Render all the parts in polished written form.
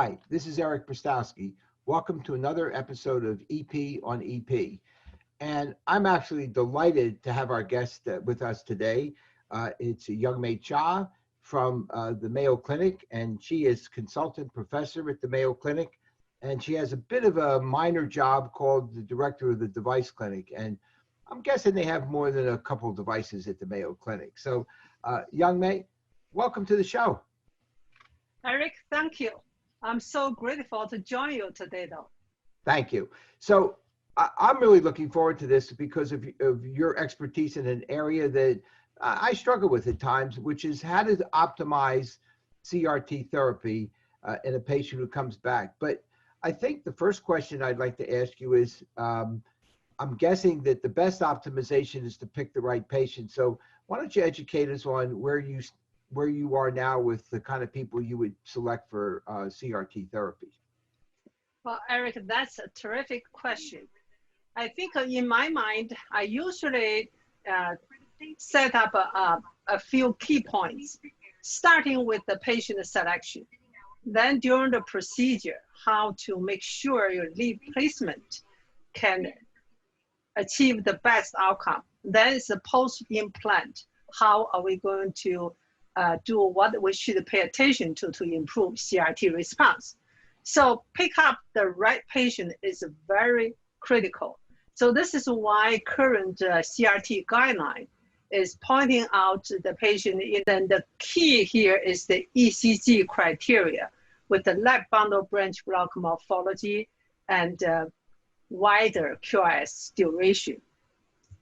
Hi, this is Eric Prystowsky. Welcome to another episode of EP on EP. And I'm actually delighted to have our guest with us today. It's Yong-Mei Cha from the Mayo Clinic, and she is consultant professor at the Mayo Clinic. And she has a bit of a minor job called the director of the device clinic. And I'm guessing they have more than a couple devices at the Mayo Clinic. So Yong-Mei, welcome to the show. Eric, thank you. I'm so grateful to join you today, though. Thank you. So I'm really looking forward to this because of your expertise in an area that I struggle with at times, which is how to optimize CRT therapy in a patient who comes back. But I think the first question I'd like to ask you is, I'm guessing that the best optimization is to pick the right patient. So why don't you educate us on where you are now with the kind of people you would select for CRT therapy? Well, Eric, that's a terrific question. I think in my mind, I usually set up a few key points, starting with the patient selection. Then during the procedure, how to make sure your lead placement can achieve the best outcome. Then it's the post-implant. How are we going to do what we should pay attention to improve CRT response? So pick up the right patient is very critical. So this is why current CRT guideline is pointing out the patient, and the key here is the ECG criteria with the left bundle branch block morphology and wider QRS duration.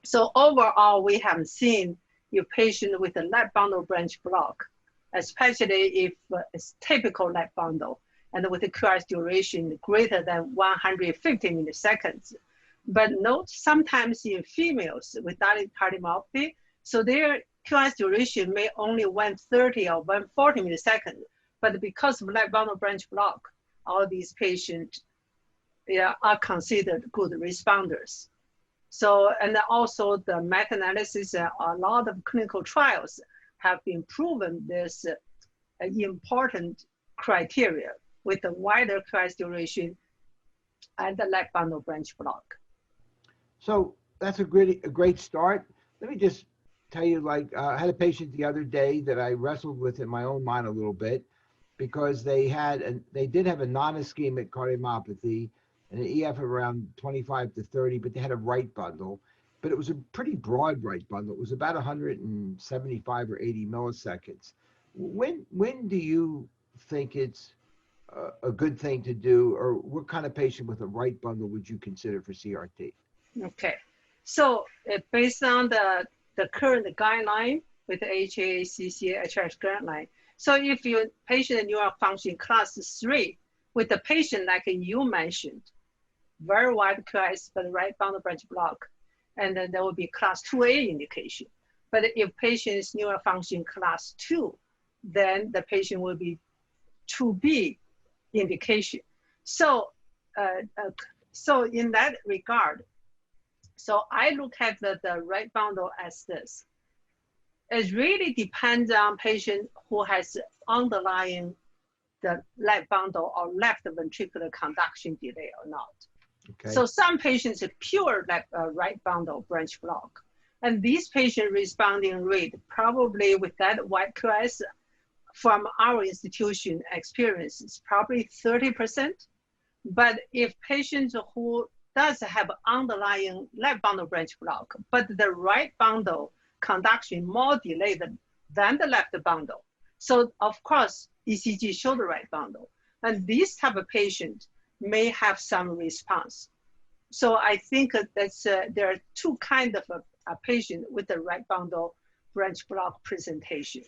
So overall, we have seen your patient with a left bundle branch block, especially if it's typical left bundle, and with the QRS duration greater than 150 milliseconds. But note, sometimes in females with dilated cardiomyopathy, so their QRS duration may only 130 or 140 milliseconds, but because of left bundle branch block, all these patients are considered good responders. So, and also the meta-analysis, a lot of clinical trials have been proven this important criteria with the wider QRS duration and the left bundle branch block. So that's a great start. Let me just tell you, like, I had a patient the other day that I wrestled with in my own mind a little bit because they did have a non-ischemic cardiomyopathy and an EF of around 25 to 30, but they had a right bundle, but it was a pretty broad right bundle. It was about 175 or 80 milliseconds. When do you think it's a good thing to do, or what kind of patient with a right bundle would you consider for CRT? Okay, so based on the current guideline with the HACC HRS guideline, so if your patient neural function class 3 with the patient like you mentioned, very wide QRS but right bundle branch block, and then there will be class 2A indication. But if patient is neural function class 2, then the patient will be 2B indication. So, so in that regard, so I look at the right bundle as this. It really depends on patient who has underlying the left bundle or left ventricular conduction delay or not. Okay. So some patients are pure right bundle branch block. And these patient responding rate probably with that wide QRS from our institution experience is probably 30%. But if patients who does have underlying left bundle branch block, but the right bundle conduction more delayed than the left bundle. So of course, ECG show the right bundle. And this type of patient may have some response. So I think that's, there are two kinds of a patient with the right bundle branch block presentation.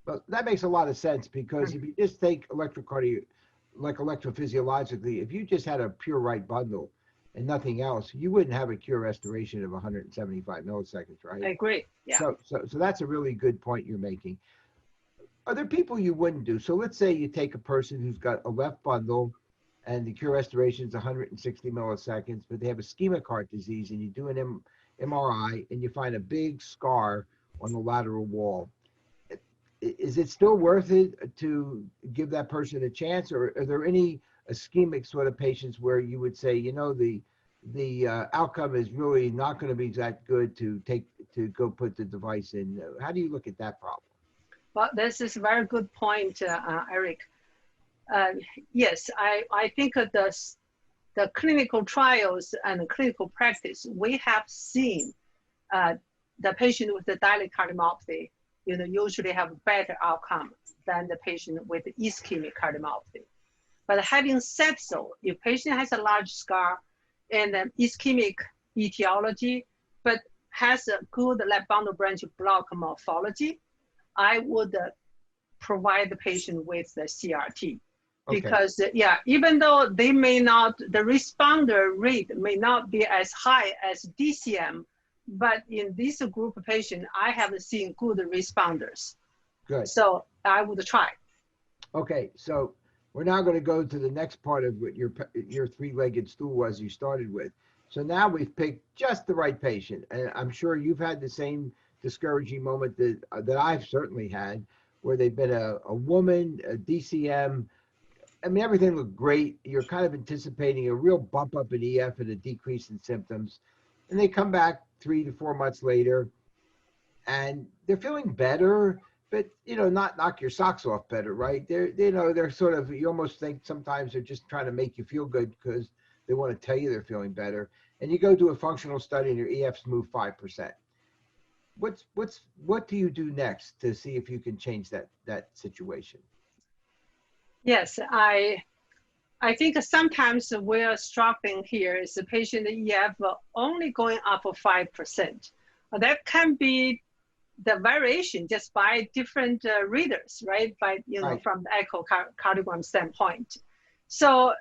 Well, that makes a lot of sense because if you just take electrophysiologically, if you just had a pure right bundle and nothing else, you wouldn't have a QRS duration of 175 milliseconds, right? I agree. Yeah. So that's a really good point you're making. Are there people you wouldn't do? So let's say you take a person who's got a left bundle and the QRS duration is 160 milliseconds, but they have ischemic heart disease, and you do an MRI and you find a big scar on the lateral wall. is it still worth it to give that person a chance, or are there any ischemic sort of patients where you would say, you know, the outcome is really not going to be that good to go put the device in? How do you look at that problem? Well, this is a very good point, Eric. Yes, I think the clinical trials and the clinical practice, we have seen the patient with the dilated cardiomyopathy, you know, usually have better outcome than the patient with ischemic cardiomyopathy. But having said so, if patient has a large scar and an ischemic etiology, but has a good left bundle branch block morphology, I would provide the patient with the CRT. Because yeah, even though they may not, the responder rate may not be as high as DCM, but in this group of patients, I have seen good responders. Good. So I would try. Okay, so we're now going to go to the next part of what your three-legged stool was you started with. So now we've picked just the right patient, and I'm sure you've had the same discouraging moment that I've certainly had, where they've been a woman, a DCM. I mean, everything looked great. You're kind of anticipating a real bump up in EF and a decrease in symptoms. And they come back 3 to 4 months later and they're feeling better, but, you know, not knock your socks off better, right? They're sort of, you almost think sometimes they're just trying to make you feel good because they want to tell you they're feeling better. And you go do a functional study and your EFs move 5%. What do you do next to see if you can change that situation? Yes, I think sometimes we're struggling here is the patient EF only going up 5%. That can be the variation just by different readers, right? By, you know, from the echocardiogram standpoint. So,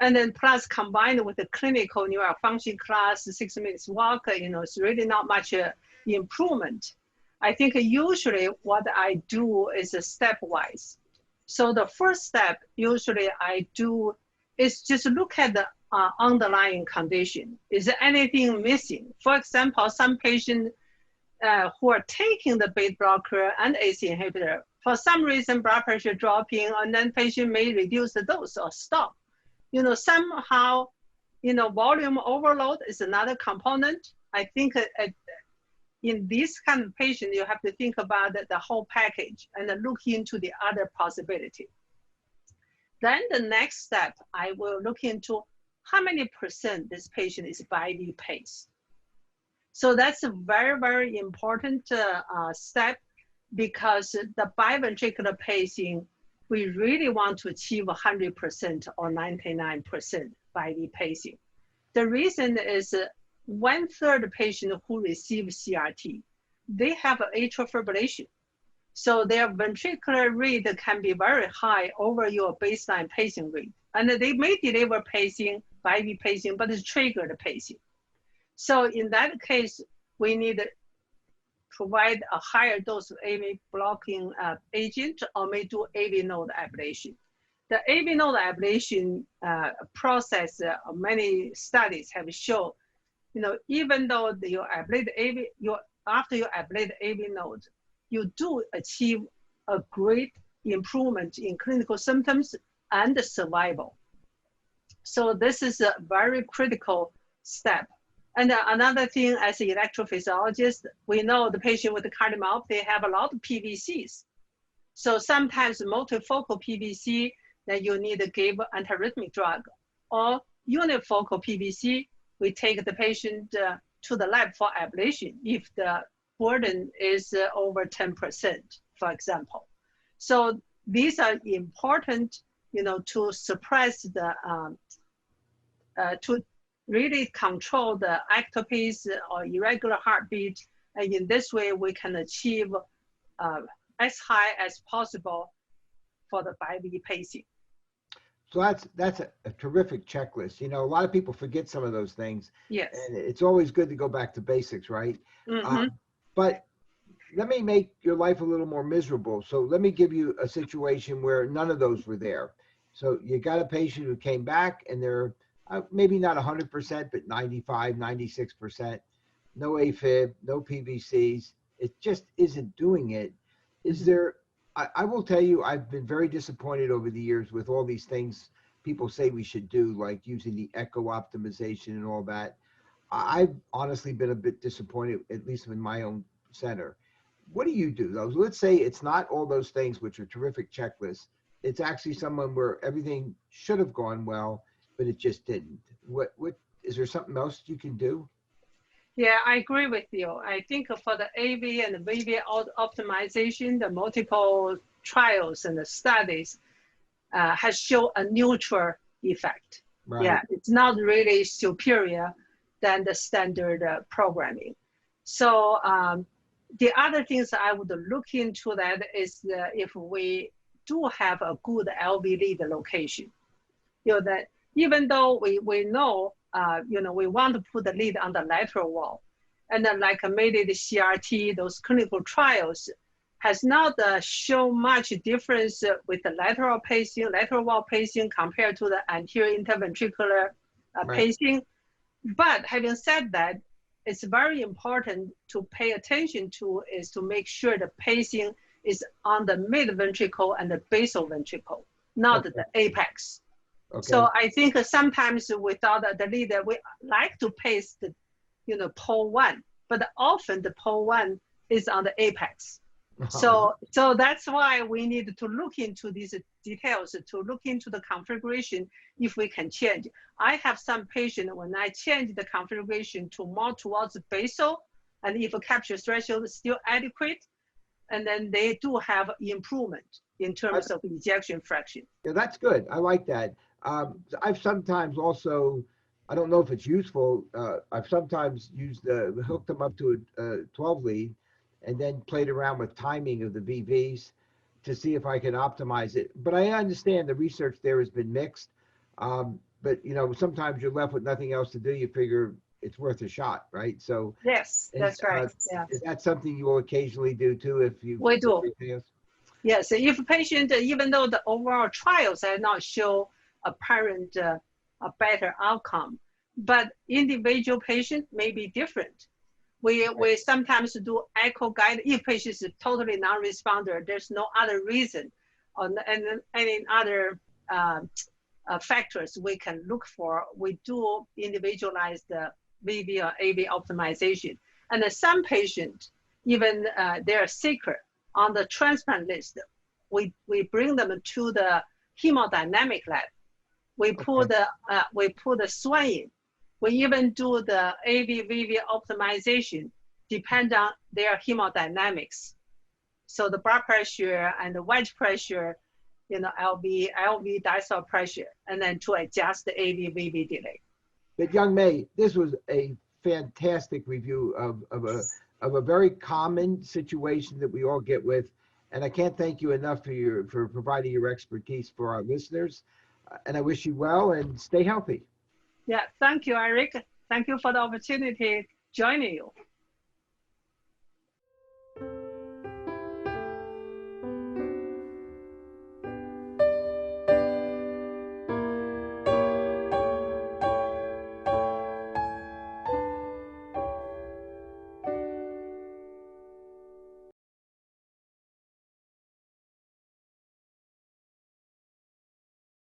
and then plus combined with the clinical New York function class, 6 minutes walk, you know, it's really not much improvement. I think usually what I do is stepwise. So the first step usually I do is just look at the underlying condition. Is there anything missing? For example, some patients who are taking the beta blocker and ACE inhibitor, for some reason blood pressure dropping, and then patient may reduce the dose or stop. You know, somehow, you know, volume overload is another component. I think in this kind of patient, you have to think about the whole package and look into the other possibility. Then the next step, I will look into how many percent this patient is IV pace. So that's a very, very important step, because the biventricular pacing, we really want to achieve 100% or 99% IV pacing. The reason is 1/3 patient who receive CRT, they have atrial fibrillation. So their ventricular rate can be very high over your baseline pacing rate. And they may deliver pacing, IV pacing, but it's triggered pacing. So in that case, we need to provide a higher dose of AV blocking agent, or may do AV node ablation. The AV node ablation process, many studies have shown, you know, even though you ablate AV, after you ablate AV node, you do achieve a great improvement in clinical symptoms and survival. So this is a very critical step. And another thing, as an electrophysiologist, we know the patient with the cardiomyopathy have a lot of PVCs. So sometimes multifocal PVC, then you need to give antiarrhythmic drug. Or unifocal PVC, we take the patient to the lab for ablation if the burden is over 10%, for example. So these are important, you know, to suppress the, to really control the ectopies or irregular heartbeat. And in this way, we can achieve as high as possible for the IV pacing. So that's a terrific checklist. You know, a lot of people forget some of those things. Yes. And it's always good to go back to basics, right? Mm-hmm. But let me make your life a little more miserable. So let me give you a situation where none of those were there. So you got a patient who came back and they're maybe not 100%, but 95, 96%, no AFib, no PVCs. It just isn't doing it. Is there I will tell you, I've been very disappointed over the years with all these things people say we should do, like using the echo optimization and all that. I've honestly been a bit disappointed, at least in my own center. What do you do though? Let's say it's not all those things, which are terrific checklists. It's actually someone where everything should have gone well, but it just didn't. What is there something else you can do? Yeah, I agree with you. I think for the AV and the VV optimization, the multiple trials and the studies has shown a neutral effect. Right. Yeah, it's not really superior than the standard programming. So the other things I would look into that is if we do have a good LV lead location, that even though we know, we want to put the lead on the lateral wall, and then like maybe the CRT, those clinical trials has not shown much difference with the lateral wall pacing compared to the anterior interventricular pacing. But having said that, it's very important to pay attention to is to make sure the pacing is on the mid ventricle and the basal ventricle, not the apex. Okay. So I think sometimes without the leader, we like to pace the, pole one, but often the pole one is on the apex. So that's why we need to look into these details, to look into the configuration if we can change. I have some patient when I change the configuration to more towards basal, and if a capture threshold is still adequate, and then they do have improvement in terms of ejection fraction. Yeah, that's good. I like that. I've sometimes also, I don't know if it's useful, I've sometimes hooked them up to a 12 lead and then played around with timing of the VVs to see if I can optimize it. But I understand the research there has been mixed. But sometimes you're left with nothing else to do. You figure it's worth a shot, right? So yes, that's right. Yeah. Is that something you will occasionally do too if you? We do. Yes, if a patient, even though the overall trials have not shown apparent a better outcome, but individual patient may be different. We sometimes do echo guide if patient is totally non-responder. There's no other reason, and any other factors we can look for. We do individualize the VV or AV optimization, and then some patients even they're sicker on the transplant list. We bring them to the hemodynamic lab. We put the swaying. We even do the AV-VV optimization, depend on their hemodynamics. So the blood pressure and the wedge pressure, LV diastolic pressure, and then to adjust the AV-VV delay. But Yong-Mei, this was a fantastic review of a very common situation that we all get with, and I can't thank you enough for providing your expertise for our listeners. And I wish you well and stay healthy. Yeah, thank you, Eric. Thank you for the opportunity joining you.